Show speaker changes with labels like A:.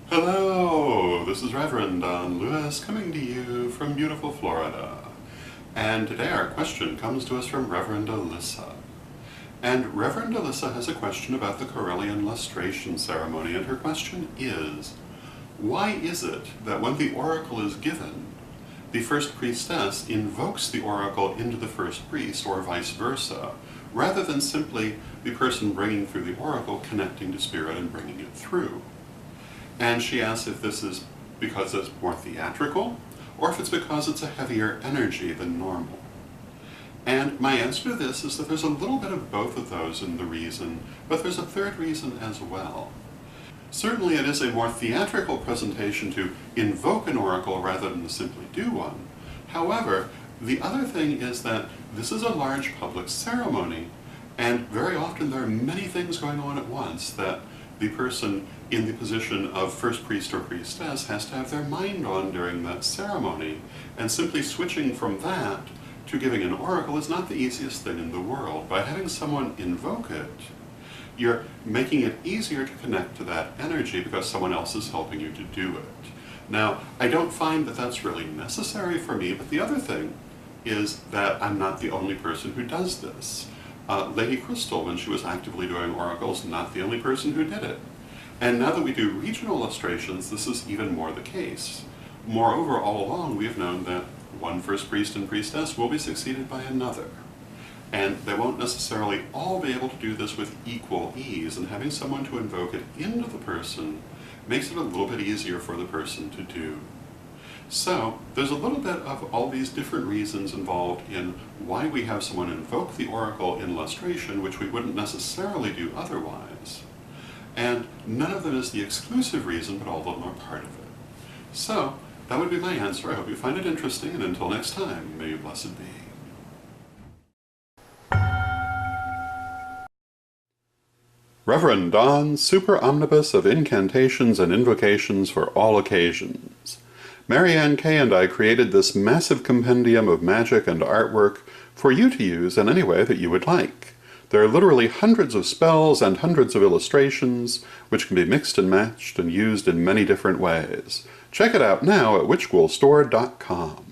A: Hello, this is Reverend Don Lewis coming to you from beautiful Florida. And today our question comes to us from Reverend Alyssa. And Reverend Alyssa has a question about the Correllian lustration ceremony, and her question is, why is it that when the oracle is given, the first priestess invokes the oracle into the first priest, or vice versa, rather than simply the person bringing through the oracle connecting to spirit and bringing it through? And she asks if this is because it's more theatrical, or if it's because it's a heavier energy than normal. And my answer to this is that there's a little bit of both of those in the reason, but there's a third reason as well. Certainly it is a more theatrical presentation to invoke an oracle rather than to simply do one. However, the other thing is that this is a large public ceremony, and very often there are many things going on at once that the person in the position of first priest or priestess has to have their mind on during that ceremony, and simply switching from that to giving an oracle is not the easiest thing in the world. By having someone invoke it, you're making it easier to connect to that energy because someone else is helping you to do it. Now, I don't find that that's really necessary for me, but the other thing is that I'm not the only person who does this. Lady Crystal, when she was actively doing oracles, not the only person who did it. And now that we do regional illustrations, this is even more the case. Moreover, all along we have known that one first priest and priestess will be succeeded by another. And they won't necessarily all be able to do this with equal ease, and having someone to invoke it into the person makes it a little bit easier for the person to do. So, there's a little bit of all these different reasons involved in why we have someone invoke the oracle in illustration, which we wouldn't necessarily do otherwise. And none of them is the exclusive reason, but all of them are part of it. So, that would be my answer. I hope you find it interesting, and until next time, may you blessed be. Reverend Don, super omnibus of incantations and invocations for all occasions. Mary Ann Kay and I created this massive compendium of magic and artwork for you to use in any way that you would like. There are literally hundreds of spells and hundreds of illustrations, which can be mixed and matched and used in many different ways. Check it out now at witchghoulstore.com.